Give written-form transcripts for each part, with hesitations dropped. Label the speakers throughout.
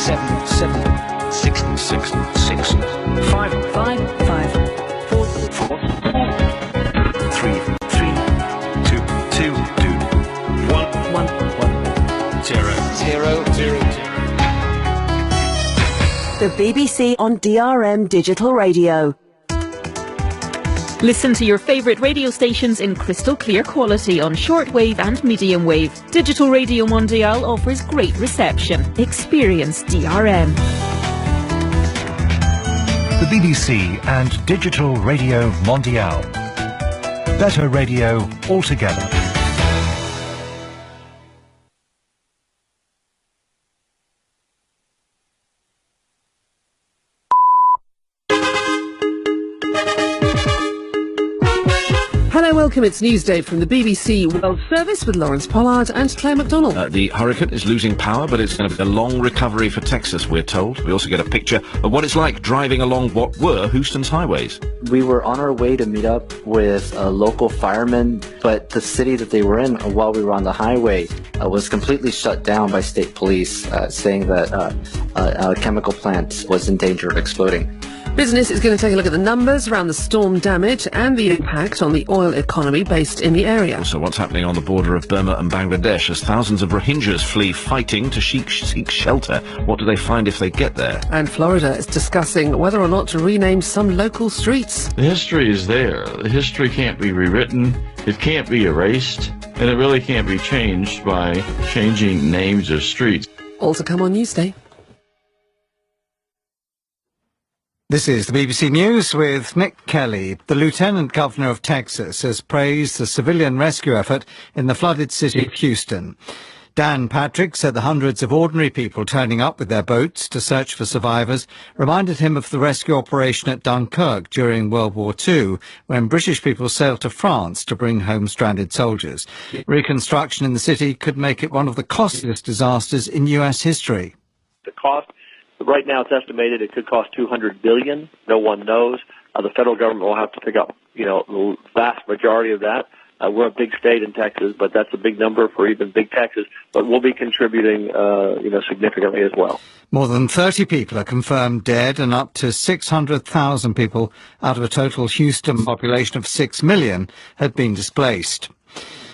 Speaker 1: 7, 6, 6, 6, 5, 5, 5, 4, 4, 3, 3, 2, 2, 1, 1, 1, 0, 0, 0.
Speaker 2: The BBC on DRM Digital Radio.
Speaker 3: Listen to your favourite radio stations in crystal clear quality on shortwave and medium wave. Digital Radio Mondiale offers great reception. Experience DRM.
Speaker 4: The BBC and Digital Radio Mondiale. Better radio altogether.
Speaker 5: Welcome, it's Newsday from the BBC World Service with Lawrence Pollard and Claire McDonald.
Speaker 6: The hurricane is losing power, but it's going to be a long recovery for Texas, we're told. We also get a picture of what it's like driving along what were Houston's highways.
Speaker 7: We were on our way to meet up with local firemen, but the city that they were in while we were on the highway was completely shut down by state police, saying that a chemical plant was in danger of exploding.
Speaker 5: Business is going to take a look at the numbers around the storm damage and the impact on the oil economy based in the area.
Speaker 6: So what's happening on the border of Burma and Bangladesh as thousands of Rohingyas flee fighting to seek shelter? What do they find if they get there?
Speaker 5: And Florida is discussing whether or not to rename some local streets.
Speaker 8: The history is there. The history can't be rewritten. It can't be erased. And it really can't be changed by changing names of streets.
Speaker 5: All to come on Newsday.
Speaker 9: This is the BBC News with Nick Kelly. The Lieutenant Governor of Texas has praised the civilian rescue effort in the flooded city of Houston. Dan Patrick said the hundreds of ordinary people turning up with their boats to search for survivors reminded him of the rescue operation at Dunkirk during World War II, when British people sailed to France to bring home stranded soldiers. Reconstruction in the city could make it one of the costliest disasters in U.S. history.
Speaker 10: The cost, right now it's estimated it could cost $200 billion. No one knows. The federal government will have to pick up, the vast majority of that. We're a big state in Texas, but that's a big number for even big Texas. But we'll be contributing, significantly as well.
Speaker 9: More than 30 people are confirmed dead, and up to 600,000 people out of a total Houston population of 6 million had been displaced.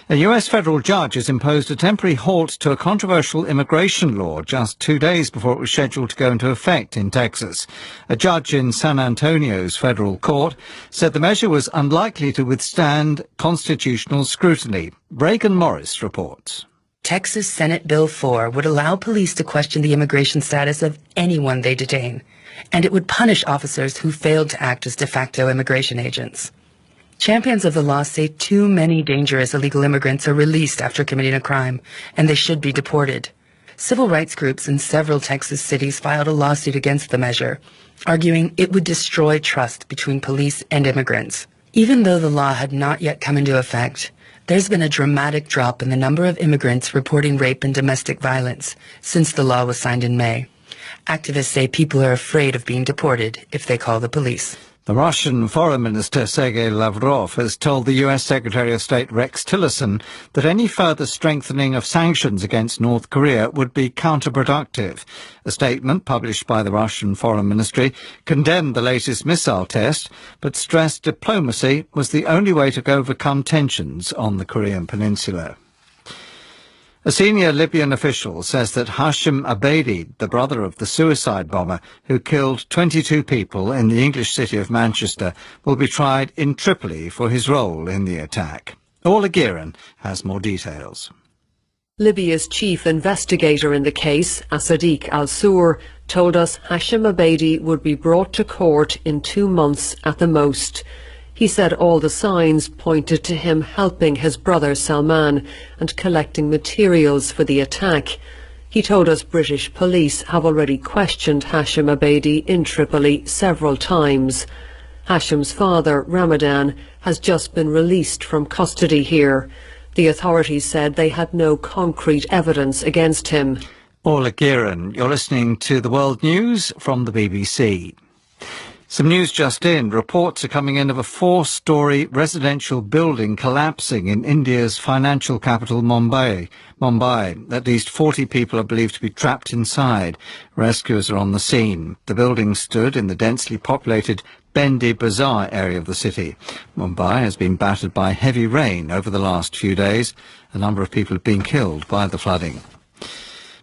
Speaker 9: A U.S. federal judge has imposed a temporary halt to a controversial immigration law just 2 days before it was scheduled to go into effect in Texas. A judge in San Antonio's federal court said the measure was unlikely to withstand constitutional scrutiny. Reagan Morris reports.
Speaker 11: Texas Senate Bill 4 would allow police to question the immigration status of anyone they detain, and it would punish officers who failed to act as de facto immigration agents. Champions of the law say too many dangerous illegal immigrants are released after committing a crime, and they should be deported. Civil rights groups in several Texas cities filed a lawsuit against the measure, arguing it would destroy trust between police and immigrants. Even though the law had not yet come into effect, there's been a dramatic drop in the number of immigrants reporting rape and domestic violence since the law was signed in May. Activists say people are afraid of being deported if they call the police.
Speaker 9: The Russian Foreign Minister Sergei Lavrov has told the U.S. Secretary of State Rex Tillerson that any further strengthening of sanctions against North Korea would be counterproductive. A statement published by the Russian Foreign Ministry condemned the latest missile test, but stressed diplomacy was the only way to overcome tensions on the Korean peninsula. A senior Libyan official says that Hashim Abedi, the brother of the suicide bomber who killed 22 people in the English city of Manchester, will be tried in Tripoli for his role in the attack. Orla Gearan has more details.
Speaker 12: Libya's chief investigator in the case, Sadiq al-Sur, told us Hashim Abedi would be brought to court in 2 months at the most. He said all the signs pointed to him helping his brother Salman and collecting materials for the attack. He told us British police have already questioned Hashim Abedi in Tripoli several times. Hashim's father, Ramadan, has just been released from custody here. The authorities said they had no concrete evidence against him.
Speaker 9: Orla Gearan, you're listening to the World News from the BBC. Some news just in. Reports are coming in of a 4-storey residential building collapsing in India's financial capital, Mumbai. At least 40 people are believed to be trapped inside. Rescuers are on the scene. The building stood in the densely populated Bendi Bazaar area of the city. Mumbai has been battered by heavy rain over the last few days. A number of people have been killed by the flooding.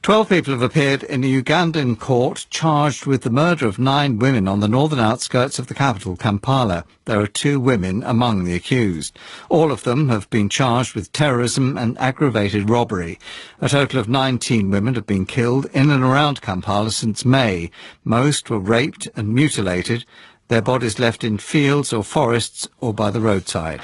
Speaker 9: 12 people have appeared in a Ugandan court charged with the murder of 9 women on the northern outskirts of the capital, Kampala. There are 2 women among the accused. All of them have been charged with terrorism and aggravated robbery. A total of 19 women have been killed in and around Kampala since May. Most were raped and mutilated, their bodies left in fields or forests or by the roadside.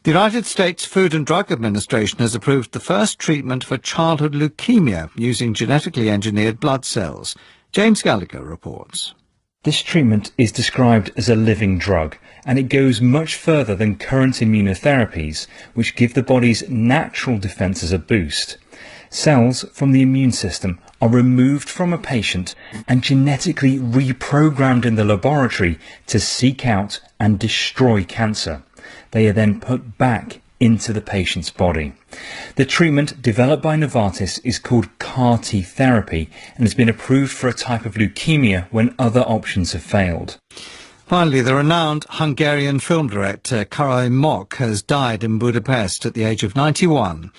Speaker 9: The United States Food and Drug Administration has approved the first treatment for childhood leukemia using genetically engineered blood cells. James Gallagher reports.
Speaker 13: This treatment is described as a living drug, and it goes much further than current immunotherapies, which give the body's natural defences a boost. Cells from the immune system are removed from a patient and genetically reprogrammed in the laboratory to seek out and destroy cancer. They are then put back into the patient's body. The treatment developed by Novartis is called CAR-T therapy and has been approved for a type of leukemia when other options have failed.
Speaker 9: Finally, the renowned Hungarian film director Kara Mok has died in Budapest at the age of 91.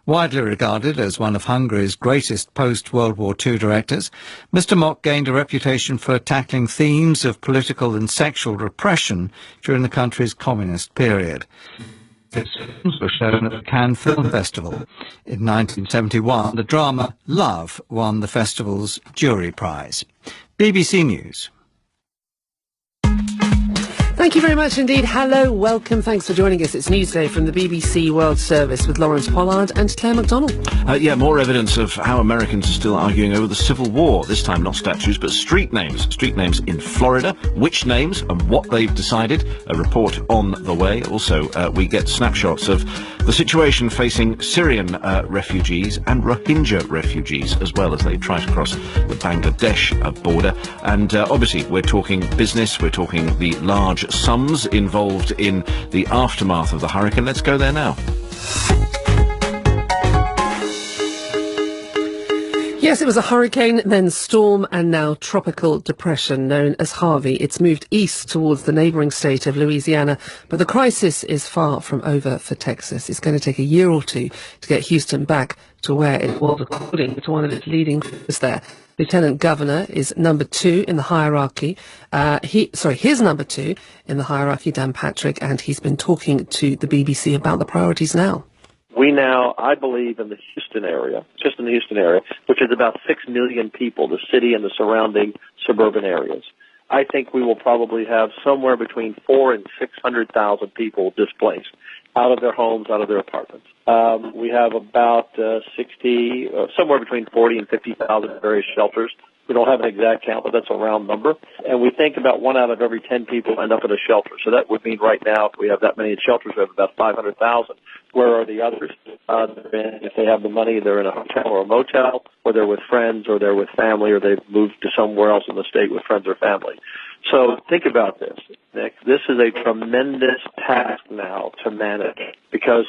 Speaker 9: Widely regarded as one of Hungary's greatest post-World War II directors, Mr. Mok gained a reputation for tackling themes of political and sexual repression during the country's communist period. His films were shown at the Cannes Film Festival. In 1971, the drama Love won the festival's jury prize. BBC News.
Speaker 5: Thank you very much indeed. Hello, welcome. Thanks for joining us. It's Newsday from the BBC World Service with Lawrence Pollard and Claire MacDonald.
Speaker 6: More evidence of how Americans are still arguing over the Civil War. This time not statues, but street names. Street names in Florida. Which names and what they've decided. A report on the way. Also, we get snapshots of the situation facing Syrian refugees and Rohingya refugees, as well as they try to cross the Bangladesh border. And obviously, we're talking business. We're talking the large sums involved in the aftermath of the hurricane. Let's go there now.
Speaker 5: Yes, it was a hurricane, then storm, and now tropical depression known as Harvey. It's moved east towards the neighbouring state of Louisiana, but the crisis is far from over for Texas. It's going to take a year or two to get Houston back to where it was, according to one of its leading figures there. Lieutenant Governor is number 2 in the hierarchy. His number 2 in the hierarchy, Dan Patrick, and he's been talking to the BBC about the priorities now.
Speaker 10: We now, I believe, in the Houston area, just in the Houston area, which is about 6 million people, the city and the surrounding suburban areas, I think we will probably have somewhere between 400,000 and 600,000 people displaced out of their homes, out of their apartments. We have about somewhere between 40 and 50,000 various shelters. We don't have an exact count, but that's a round number. And we think about 1 out of every 10 people end up in a shelter. So that would mean right now, if we have that many shelters, we have about 500,000. Where are the others? If they have the money, they're in a hotel or a motel, or they're with friends, or they're with family, or they've moved to somewhere else in the state with friends or family. So think about this, Nick. This is a tremendous task now to manage because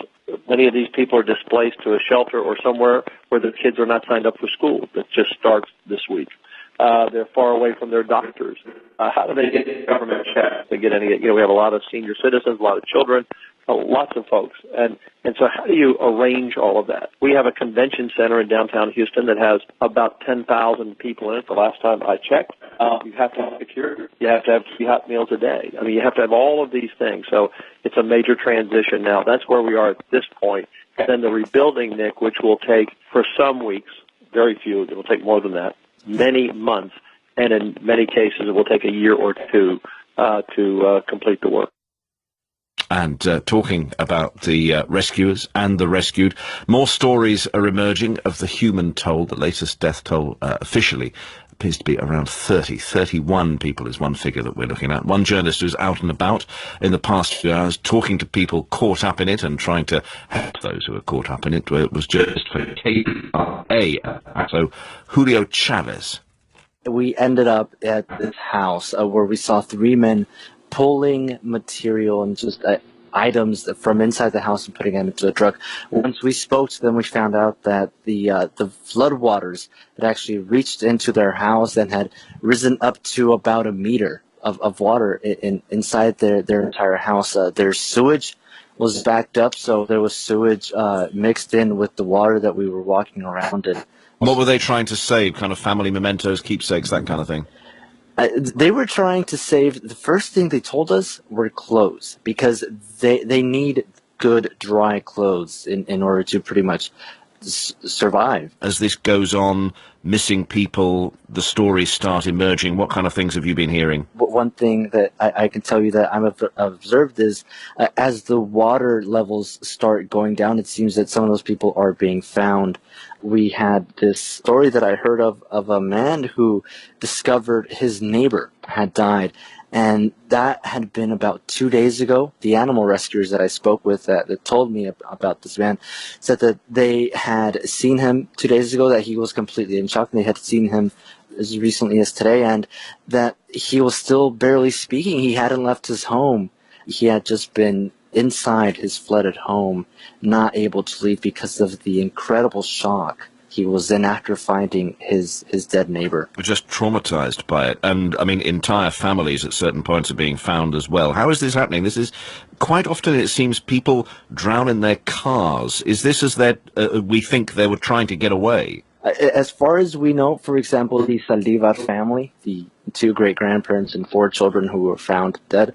Speaker 10: many of these people are displaced to a shelter or somewhere where the kids are not signed up for school. That just starts this week. They're far away from their doctors. How do they get government checks? They get any? We have a lot of senior citizens, a lot of children, lots of folks. And so how do you arrange all of that? We have a convention center in downtown Houston that has about 10,000 people in it the last time I checked. You have to have security. You have to have 3 hot meals a day. I mean, you have to have all of these things. So it's a major transition now. That's where we are at this point. And then the rebuilding, Nick, which will take, for some weeks, very few, it will take more than that, many months, and in many cases it will take a year or two to complete the work.
Speaker 6: And talking about the rescuers and the rescued, more stories are emerging of the human toll. The latest death toll officially appears to be around 31 people is one figure that we're looking at. One journalist who's out and about in the past few hours talking to people caught up in it and trying to help those who are caught up in it was journalist for KPRA, so Julio Chavez.
Speaker 7: We ended up at this house where we saw 3 men pulling material and just items from inside the house and putting them into a truck. Once we spoke to them, we found out that the floodwaters had actually reached into their house and had risen up to about a meter of water inside their entire house. Their sewage was backed up, so there was sewage mixed in with the water that we were walking around in.
Speaker 6: What were they trying to save? Kind of family mementos, keepsakes, that kind of thing?
Speaker 7: They were trying to save, the first thing they told us were clothes, because they need good dry clothes in order to pretty much survive. As
Speaker 6: this goes on, missing people, the stories start emerging. What kind of things have you been hearing?
Speaker 7: One thing that I can tell you that I've observed is as the water levels start going down, it seems that some of those people are being found. We had this story that I heard of a man who discovered his neighbor had died. And that had been about 2 days ago. The animal rescuers that I spoke with that told me about this man said that they had seen him 2 days ago, that he was completely in shock, and they had seen him as recently as today, and that he was still barely speaking. He hadn't left his home. He had just been inside his flooded home, not able to leave because of the incredible shock he was in after finding his dead neighbor.
Speaker 6: We're just traumatized by it. And, I mean, entire families at certain points are being found as well. How is this happening? This is, quite often it seems people drown in their cars. Is this as that we think they were trying to get away?
Speaker 7: As far as we know, for example, the Saldivar family, the 2 great-grandparents and 4 children who were found dead,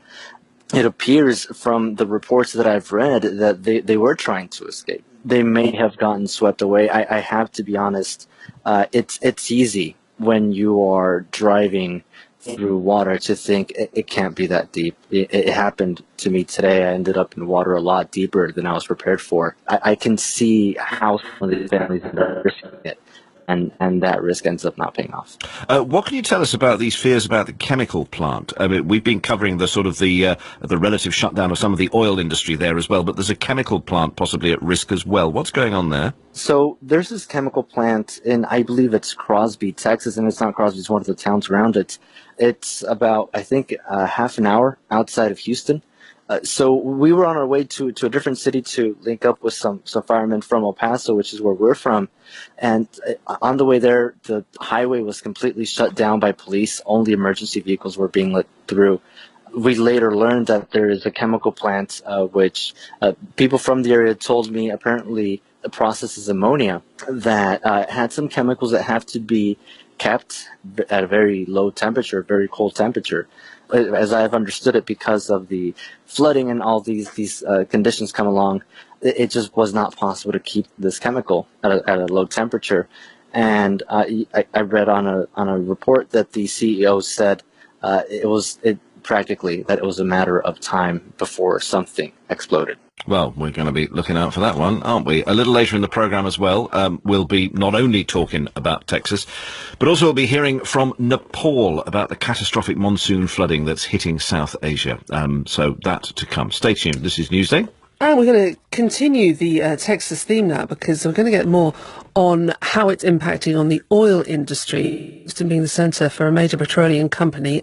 Speaker 7: it appears from the reports that I've read that they were trying to escape. They may have gotten swept away. I have to be honest, it's easy when you are driving through water to think it can't be that deep. It happened to me today. I ended up in water a lot deeper than I was prepared for. I can see how some of these families are risking it. And that risk ends up not paying off.
Speaker 6: What can you tell us about these fears about the chemical plant? I mean, we've been covering the sort of the relative shutdown of some of the oil industry there as well, but there's a chemical plant possibly at risk as well. What's going on there?
Speaker 7: So there's this chemical plant in, I believe it's Crosby, Texas, and it's not Crosby, it's one of the towns around it. It's about, I think, half an hour outside of Houston. So we were on our way to a different city to link up with some firemen from El Paso, which is where we're from. And on the way there, the highway was completely shut down by police. Only emergency vehicles were being let through. We later learned that there is a chemical plant, which people from the area told me apparently processes ammonia that had some chemicals that have to be kept at a very low temperature, very cold temperature. As I've understood it, because of the flooding and all these conditions come along, it just was not possible to keep this chemical at a low temperature. And I read on a report that the CEO said it was a matter of time before something exploded.
Speaker 6: Well, we're going to be looking out for that one, aren't we? A little later in the programme as well, we'll be not only talking about Texas, but also we'll be hearing from Nepal about the catastrophic monsoon flooding that's hitting South Asia. So that to come. Stay tuned. This is Newsday.
Speaker 5: And we're going to continue the Texas theme now, because we're going to get more on how it's impacting on the oil industry, Houston being the centre for a major petroleum company.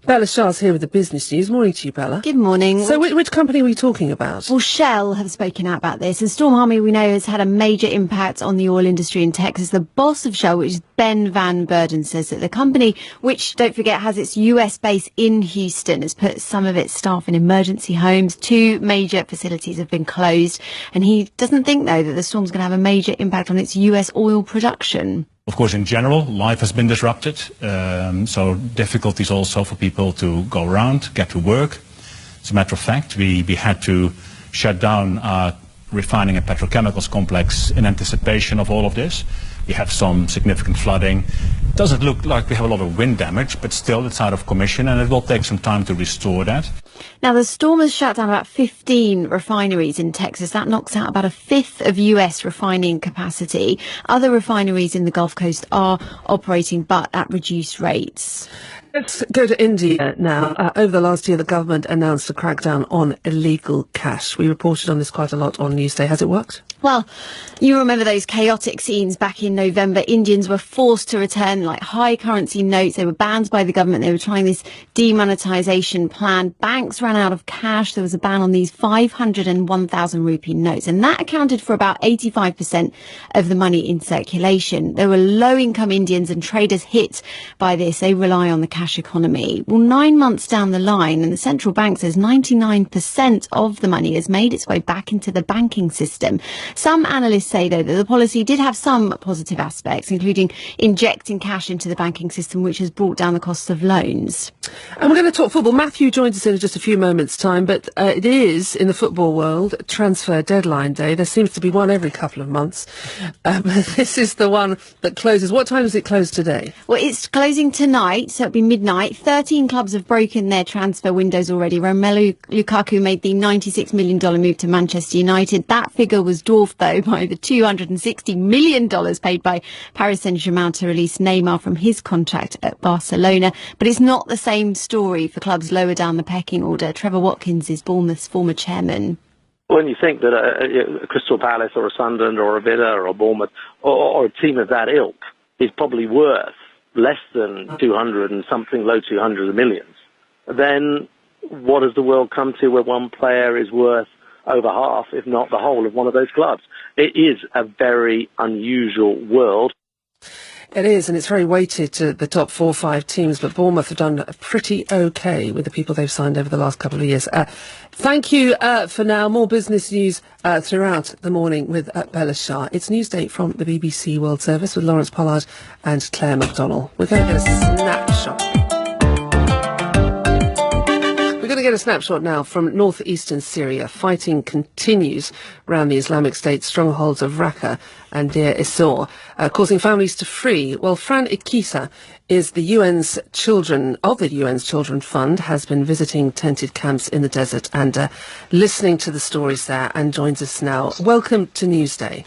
Speaker 5: Bella Shah's here with the business news. Morning to you, Bella.
Speaker 14: Good morning.
Speaker 5: So which company are we talking about?
Speaker 14: Well, Shell have spoken out about this, and Storm Harvey, we know, has had a major impact on the oil industry in Texas. The boss of Shell, which is Ben Van Burden, says that the company, which, don't forget, has its US base in Houston, has put some of its staff in emergency homes. 2 major facilities have been closed, and he doesn't think, though, that the storm's going to have a major impact on its US oil production.
Speaker 15: Of course, in general, life has been disrupted, so difficulties also for people to go around, get to work. As a matter of fact, we had to shut down our refining and petrochemicals complex in anticipation of all of this. We had some significant flooding. It doesn't look like we have a lot of wind damage, but still it's out of commission, and it will take some time to restore that.
Speaker 14: Now, the storm has shut down about 15 refineries in Texas. That knocks out about a fifth of US refining capacity. Other refineries in the Gulf Coast are operating, but at reduced rates.
Speaker 5: Let's go to India now. Over the last year, the government announced a crackdown on illegal cash. We reported on this quite a lot on Newsday. Has it worked?
Speaker 14: Well, you remember those chaotic scenes back in November. Indians were forced to return like high currency notes. They were banned by the government. They were trying this demonetization plan. Banks ran out of cash. There was a ban on these 500 and 1,000 rupee notes, and that accounted for about 85% of the money in circulation. There were low-income Indians and traders hit by this. They rely on the cash economy. Well, 9 months down the line, and the central bank says 99% of the money has made its way back into the banking system. Some analysts say, though, that the policy did have some positive aspects, including injecting cash into the banking system, which has brought down the cost of loans.
Speaker 5: And we're going to talk football. Matthew joins us in just a few moments' time, but it is, in the football world, transfer deadline day. There seems to be one every couple of months. This is the one that closes. What time does it close today?
Speaker 14: Well, it's closing tonight, so it'll be midnight. 13 clubs have broken their transfer windows already. Romelu Lukaku made the $96 million move to Manchester United. That figure was dwarfed, though, by the $260 million paid by Paris Saint-Germain to release Neymar from his contract at Barcelona. But it's not the same story for clubs lower down the pecking order. Trevor Watkins is Bournemouth's former chairman.
Speaker 16: When you think that a Crystal Palace or a Sunderland or a Villa or a Bournemouth or a team of that ilk is probably worth less than 200 and something, low 200 millions, then what has the world come to where one player is worth over half, if not the whole, of one of those clubs? It is a very unusual world.
Speaker 5: It is, and it's very weighted to the top 4 or 5 teams, but Bournemouth have done pretty okay with the people they've signed over the last couple of years. Thank you for now. More business news throughout the morning with Bella Shah. It's Newsday from the BBC World Service with Lawrence Pollard and Claire McDonnell. We're going to get a snapshot. We're going to get a snapshot now from northeastern Syria. Fighting continues around the Islamic State strongholds of Raqqa and Deir ez-Zor, causing families to flee. Well, Fran Ikisa is the UN's Children Fund, has been visiting tented camps in the desert and listening to the stories there, and joins us now. Welcome to Newsday.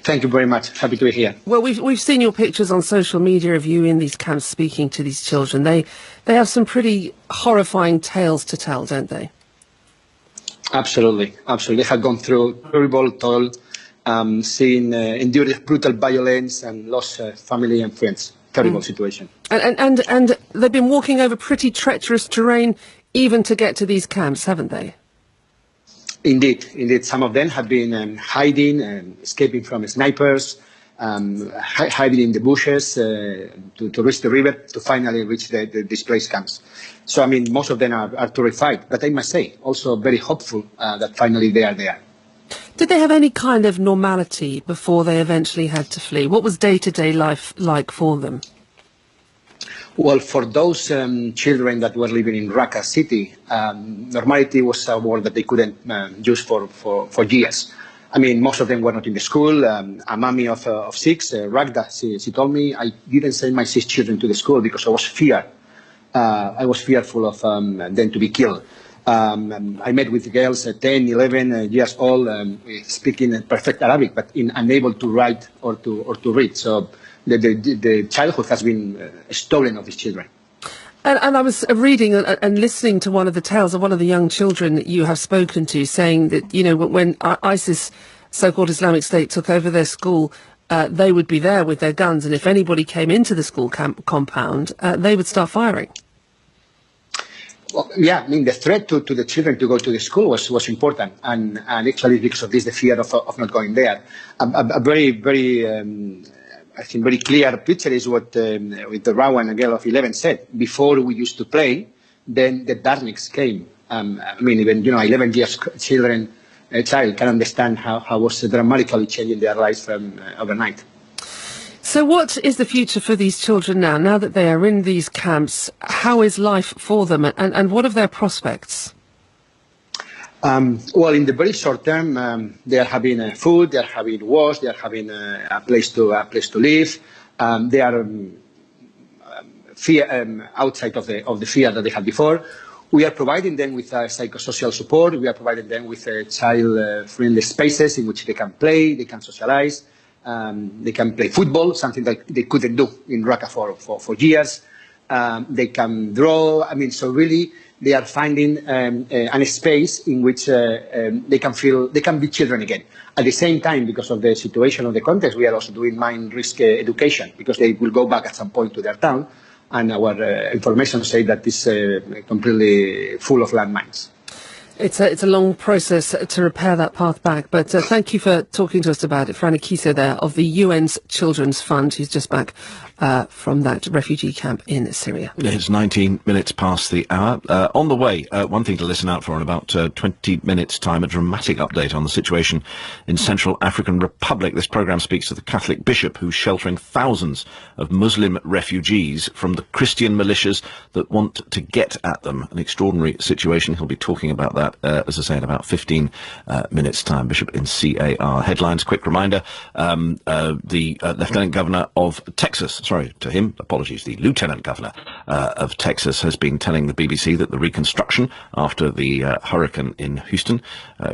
Speaker 17: Thank you very much. Happy to be here.
Speaker 5: Well, we've seen your pictures on social media of you in these camps speaking to these children. They have some pretty horrifying tales to tell, don't they?
Speaker 17: Absolutely. They have gone through terrible toll, endured brutal violence and lost family and friends. Terrible situation.
Speaker 5: And they've been walking over pretty treacherous terrain even to get to these camps, haven't they?
Speaker 17: Indeed. Some of them have been hiding and escaping from snipers, hiding in the bushes to reach the river to finally reach the displaced camps. So, I mean, most of them are terrified, but I must say, also very hopeful that finally they are there.
Speaker 5: Did they have any kind of normality before they eventually had to flee? What was day-to-day life like for them?
Speaker 17: Well, for those children that were living in Raqqa city, normality was a word that they couldn't use for years. I mean, most of them were not in the school. A mommy of 6, Ragda, she told me, I didn't send my 6 children to the school because I was fearful of them to be killed. I met with girls at 10, 11 years old, speaking perfect Arabic, but unable to write or to read. So the childhood has been stolen of these children.
Speaker 5: And I was reading and listening to one of the tales of one of the young children that you have spoken to, saying that, you know, when ISIS, so-called Islamic State, took over their school, they would be there with their guns, and if anybody came into the school compound, they would start firing.
Speaker 17: Well, yeah, I mean, the threat to the children to go to the school was important, and actually because of this, the fear of not going there. A very I think very clear picture is what with the Rawan, a girl of 11, said. Before we used to play, then the darkness came. I mean, even 11 years a child can understand how was dramatically changing their lives from overnight.
Speaker 5: So what is the future for these children now that they are in these camps? How is life for them, and what are their prospects?
Speaker 17: Well, in the very short term, they are having food, they are having wash, they are having a place to live. They are outside of the fear that they had before. We are providing them with psychosocial support. We are providing them with child-friendly spaces in which they can play, they can socialize, they can play football, something that they couldn't do in Raqqa for years. They can draw. I mean, so really, they are finding a space in which they can be children again. At the same time, because of the situation of the context, we are also doing mine risk education, because they will go back at some point to their town, and our information say that it's completely full of landmines.
Speaker 5: It's a long process to repair that path back, but thank you for talking to us about it. Franny Kiso there of the UN's Children's Fund, who's just back from that refugee camp in Syria.
Speaker 6: It's 19 minutes past the hour. On the way, one thing to listen out for in about 20 minutes' time, a dramatic update on the situation in Central African Republic. This programme speaks to the Catholic bishop who's sheltering thousands of Muslim refugees from the Christian militias that want to get at them. An extraordinary situation. He'll be talking about that, as I say, in about 15 minutes' time. Bishop in CAR. Headlines, quick reminder, the Lieutenant Governor of Texas, the Lieutenant Governor of Texas has been telling the BBC that the reconstruction after the hurricane in Houston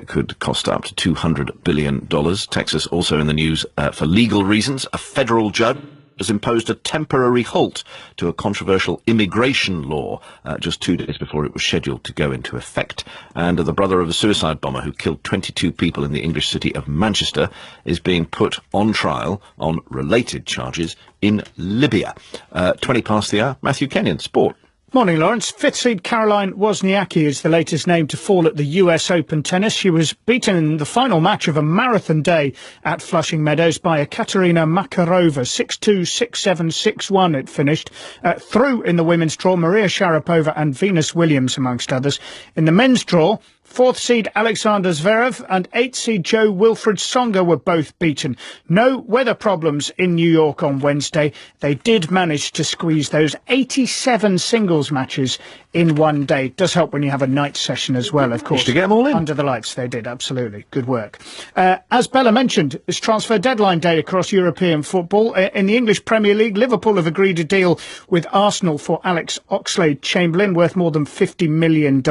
Speaker 6: could cost up to $200 billion. Texas also in the news for legal reasons. A federal judge has imposed a temporary halt to a controversial immigration law just 2 days before it was scheduled to go into effect. And the brother of a suicide bomber who killed 22 people in the English city of Manchester is being put on trial on related charges in Libya. 20 past the hour. Matthew Kenyon, Sport.
Speaker 18: Morning, Lawrence. Fifth seed Caroline Wozniacki is the latest name to fall at the US Open tennis. She was beaten in the final match of a marathon day at Flushing Meadows by Ekaterina Makarova. 6-2, 6-7, 6-1 it finished. Through in the women's draw, Maria Sharapova and Venus Williams, amongst others. In the men's draw, fourth seed Alexander Zverev and eighth seed Joe Wilfried Tsonga were both beaten. No weather problems in New York on Wednesday. They did manage to squeeze those 87 singles matches in one day. It does help when you have a night session as well, of course.
Speaker 6: To get them all in.
Speaker 18: Under the lights, they did, absolutely. Good work. As Bella mentioned, it's transfer deadline day across European football. In the English Premier League, Liverpool have agreed a deal with Arsenal for Alex Oxlade-Chamberlain, worth more than $50 million.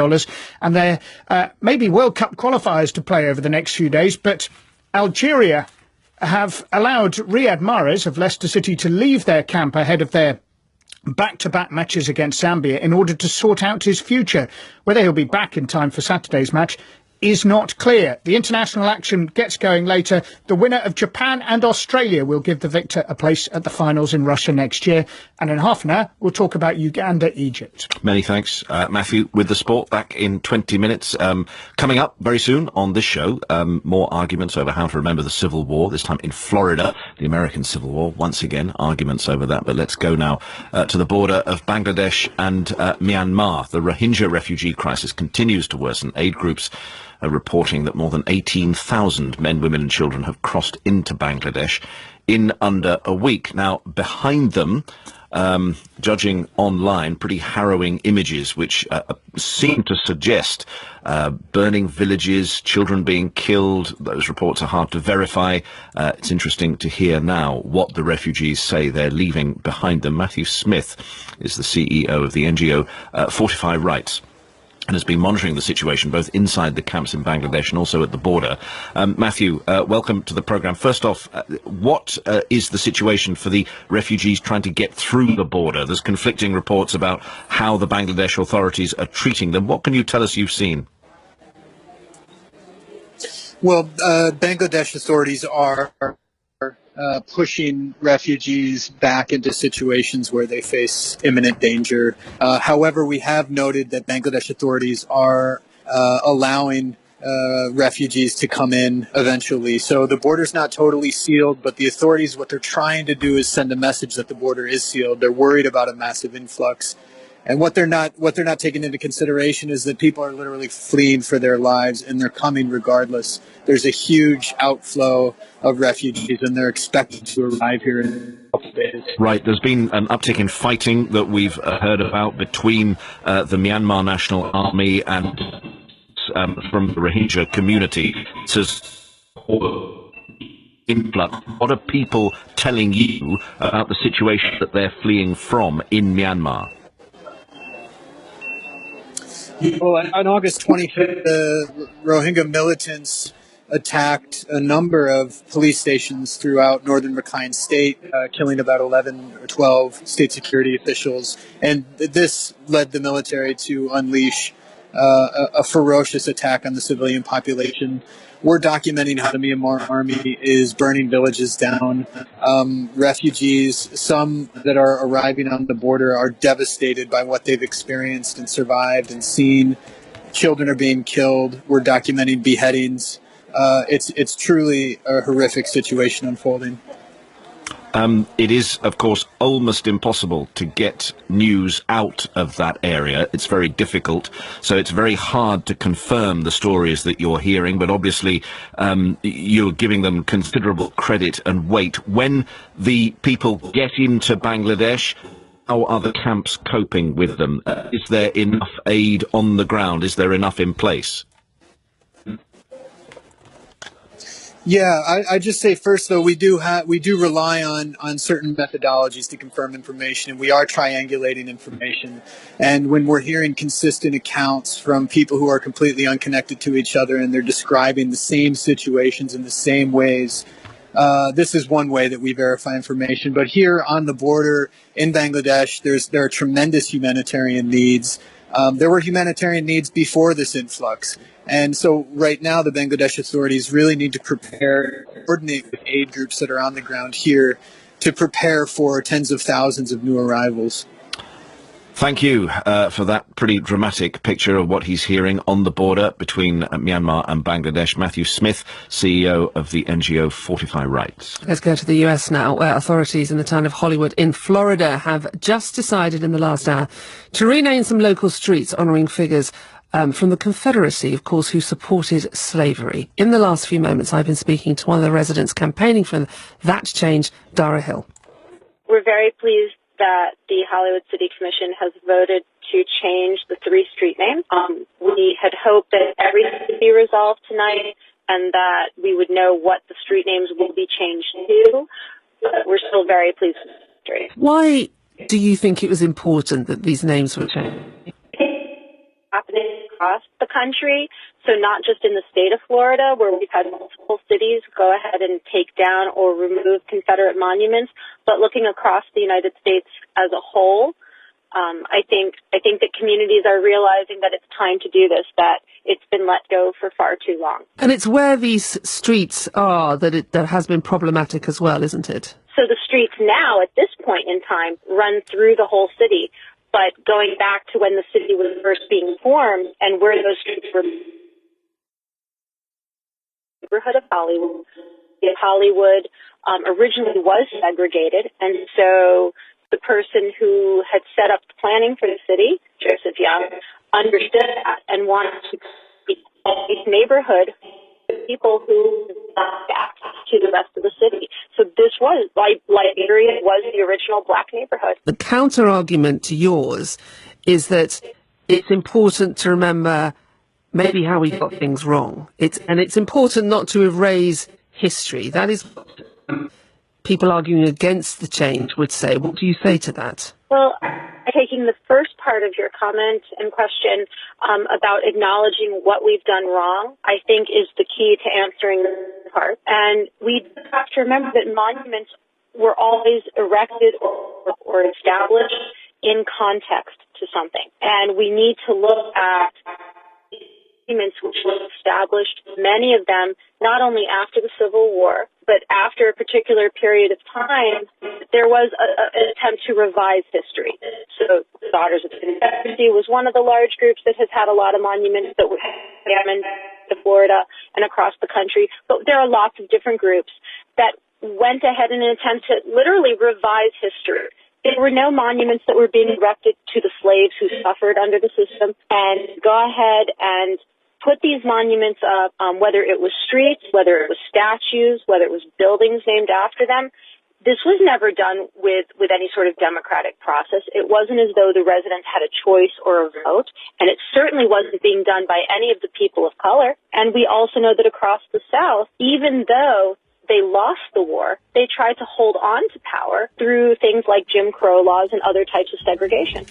Speaker 18: And they're maybe World Cup qualifiers to play over the next few days, but Algeria have allowed Riyad Mahrez of Leicester City to leave their camp ahead of their back-to-back matches against Zambia in order to sort out his future. Whether he'll be back in time for Saturday's match is not clear. The international action gets going later. The winner of Japan and Australia will give the victor a place at the finals in Russia next year. And in half an hour, we'll talk about Uganda-Egypt.
Speaker 6: Many thanks, Matthew, with the sport back in 20 minutes. Coming up very soon on this show, more arguments over how to remember the Civil War, this time in Florida, the American Civil War. Once again, arguments over that. But let's go now to the border of Bangladesh and Myanmar. The Rohingya refugee crisis continues to worsen. Aid groups are reporting that more than 18,000 men, women and children have crossed into Bangladesh in under a week. Now, behind them, judging online, pretty harrowing images which seem to suggest burning villages, children being killed. Those reports are hard to verify. It's interesting to hear now what the refugees say they're leaving behind them. Matthew Smith is the CEO of the NGO Fortify Rights, and has been monitoring the situation both inside the camps in Bangladesh and also at the border. Matthew, welcome to the programme. First off, what is the situation for the refugees trying to get through the border? There's conflicting reports about how the Bangladesh authorities are treating them. What can you tell us you've seen?
Speaker 19: Well, Bangladesh authorities are pushing refugees back into situations where they face imminent danger. However, we have noted that Bangladesh authorities are allowing refugees to come in eventually. So the border's not totally sealed, but the authorities, what they're trying to do is send a message that the border is sealed. They're worried about a massive influx. And what they're not taking into consideration is that people are literally fleeing for their lives, and they're coming regardless. There's a huge outflow of refugees, and they're expected to arrive here in a couple of days.
Speaker 6: Right. There's been an uptick in fighting that we've heard about between the Myanmar National Army and from the Rohingya community. Influx. What are people telling you about the situation that they're fleeing from in Myanmar?
Speaker 19: Well, on August 25th, the Rohingya militants attacked a number of police stations throughout northern Rakhine State, killing about 11 or 12 state security officials. And this led the military to unleash a ferocious attack on the civilian population. We're documenting how the Myanmar army is burning villages down. Refugees, some that are arriving on the border, are devastated by what they've experienced and survived and seen. Children are being killed. We're documenting beheadings. It's truly a horrific situation unfolding.
Speaker 6: It is, of course, almost impossible to get news out of that area. It's very difficult, so it's very hard to confirm the stories that you're hearing, but obviously you're giving them considerable credit and weight. When the people get into Bangladesh, how are the camps coping with them? Is there enough aid on the ground? Is there enough in place?
Speaker 19: Yeah, I just say first though, we do rely on certain methodologies to confirm information, and we are triangulating information. And when we're hearing consistent accounts from people who are completely unconnected to each other and they're describing the same situations in the same ways, this is one way that we verify information. But here on the border in Bangladesh, there are tremendous humanitarian needs. There were humanitarian needs before this influx. And so right now, the Bangladesh authorities really need to prepare, coordinate with aid groups that are on the ground here to prepare for tens of thousands of new arrivals.
Speaker 6: Thank you for that pretty dramatic picture of what he's hearing on the border between Myanmar and Bangladesh. Matthew Smith, CEO of the NGO Fortify Rights.
Speaker 5: Let's go to the US now, where authorities in the town of Hollywood in Florida have just decided in the last hour to rename some local streets honouring figures from the Confederacy, of course, who supported slavery. In the last few moments, I've been speaking to one of the residents campaigning for that change, Dara Hill.
Speaker 20: We're very pleased that the Hollywood City Commission has voted to change the 3 street names. We had hoped that everything would be resolved tonight and that we would know what the street names will be changed to, but we're still very pleased with the street.
Speaker 5: Why do you think it was important that these names were changed?
Speaker 20: Happening across the country, so not just in the state of Florida, where we've had multiple cities go ahead and take down or remove Confederate monuments, but looking across the United States as a whole. I think that communities are realizing that it's time to do this, that it's been let go for far too long.
Speaker 5: And it's where these streets are that has been problematic as well, isn't it?
Speaker 20: So the streets now, at this point in time, run through the whole city. But going back to when the city was first being formed and where those streets were, neighborhood of Hollywood, Hollywood originally was segregated, and so the person who had set up the planning for the city, Joseph Young, understood that and wanted to create a neighborhood with people who got back to the rest of the city. So this was, Liberia was the original black neighborhood.
Speaker 5: The counter-argument to yours is that it's important to remember maybe how we got things wrong. It's important not to erase history. That is what people arguing against the change would say. What do you say to that?
Speaker 20: Well, taking the first part of your comment and question about acknowledging what we've done wrong, I think is the key to answering this part. And we have to remember that monuments were always erected or established in context to something. And we need to look at monuments which were established, many of them not only after the Civil War, but after a particular period of time, there was an attempt to revise history. So the Daughters of the Confederacy was one of the large groups that has had a lot of monuments that were examined to Florida and across the country. But there are lots of different groups that went ahead in an attempt to literally revise history. There were no monuments that were being erected to the slaves who suffered under the system, and go ahead and put these monuments up, whether it was streets, whether it was statues, whether it was buildings named after them. This was never done with any sort of democratic process. It wasn't as though the residents had a choice or a vote, and it certainly wasn't being done by any of the people of color. And we also know that across the South, even though they lost the war, they tried to hold on to power through things like Jim Crow laws and other types of segregation.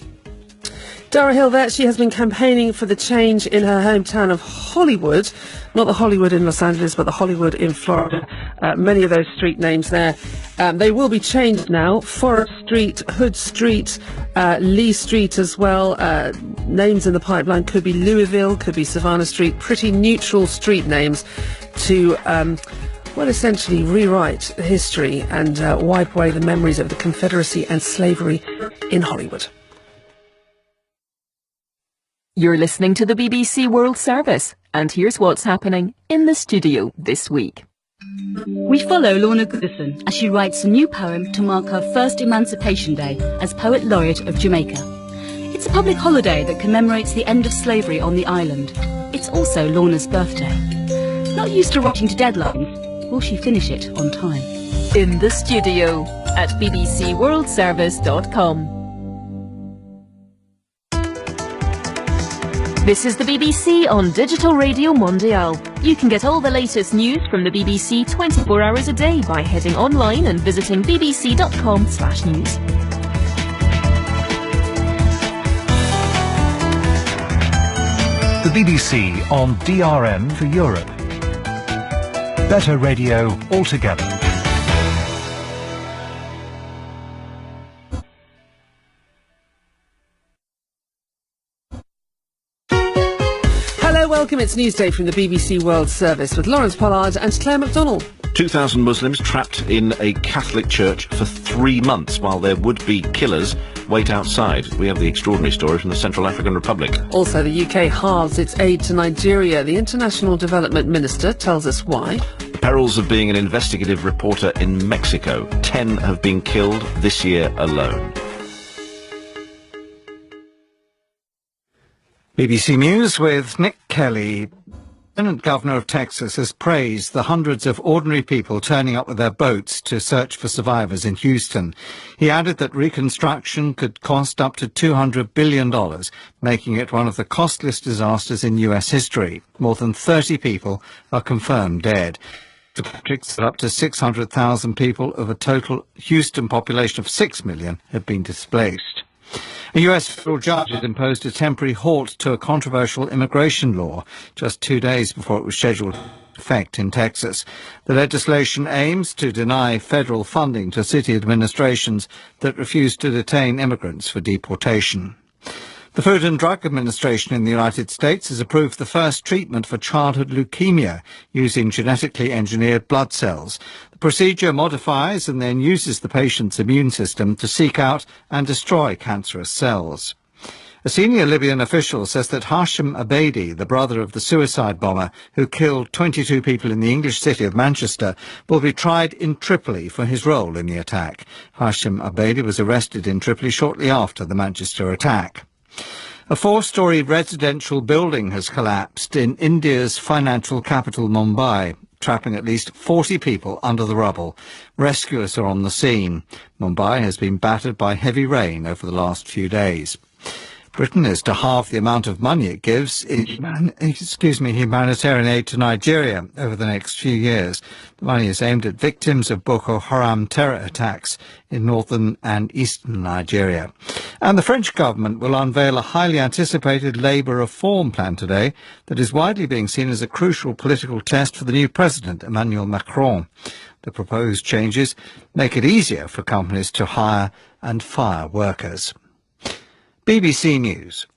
Speaker 5: Dara Hill there, she has been campaigning for the change in her hometown of Hollywood. Not the Hollywood in Los Angeles, but the Hollywood in Florida. Many of those street names there. They will be changed now. Forest Street, Hood Street, Lee Street as well. Names in the pipeline could be Louisville, could be Savannah Street. Pretty neutral street names to, well, essentially rewrite history and wipe away the memories of the Confederacy and slavery in Hollywood.
Speaker 3: You're listening to the BBC World Service, and here's what's happening in the studio this week.
Speaker 21: We follow Lorna Goodison as she writes a new poem to mark her first Emancipation Day as Poet Laureate of Jamaica. It's a public holiday that commemorates the end of slavery on the island. It's also Lorna's birthday. Not used to rushing to deadlines, will she finish it on time?
Speaker 3: In the studio at bbcworldservice.com. This is the BBC on Digital Radio Mondiale. You can get all the latest news from the BBC 24 hours a day by heading online and visiting bbc.com/news.
Speaker 4: The BBC on DRM for Europe. Better radio altogether.
Speaker 5: Welcome, it's Newsday from the BBC World Service with Lawrence Pollard and Claire MacDonald.
Speaker 6: 2,000 Muslims trapped in a Catholic church for 3 months while their would-be killers wait outside. We have the extraordinary story from the Central African Republic.
Speaker 5: Also, the UK halves its aid to Nigeria. The International Development Minister tells us why.
Speaker 6: The perils of being an investigative reporter in Mexico. 10 have been killed this year alone.
Speaker 9: BBC News with Nick Kelly. Lieutenant Governor of Texas has praised the hundreds of ordinary people turning up with their boats to search for survivors in Houston. He added that reconstruction could cost up to $200 billion, making it one of the costliest disasters in U.S. history. More than 30 people are confirmed dead. The predicts that up to 600,000 people of a total Houston population of 6 million have been displaced. A US federal judge has imposed a temporary halt to a controversial immigration law just 2 days before it was scheduled to take effect in Texas. The legislation aims to deny federal funding to city administrations that refuse to detain immigrants for deportation. The Food and Drug Administration in the United States has approved the first treatment for childhood leukemia using genetically engineered blood cells. The procedure modifies and then uses the patient's immune system to seek out and destroy cancerous cells. A senior Libyan official says that Hashim Abedi, the brother of the suicide bomber who killed 22 people in the English city of Manchester, will be tried in Tripoli for his role in the attack. Hashim Abedi was arrested in Tripoli shortly after the Manchester attack. A 4-storey residential building has collapsed in India's financial capital Mumbai, trapping at least 40 people under the rubble. Rescuers are on the scene. Mumbai has been battered by heavy rain over the last few days. Britain is to halve the amount of money it gives humanitarian aid to Nigeria over the next few years. The money is aimed at victims of Boko Haram terror attacks in northern and eastern Nigeria. And the French government will unveil a highly anticipated labour reform plan today that is widely being seen as a crucial political test for the new president, Emmanuel Macron. The proposed changes make it easier for companies to hire and fire workers. BBC News.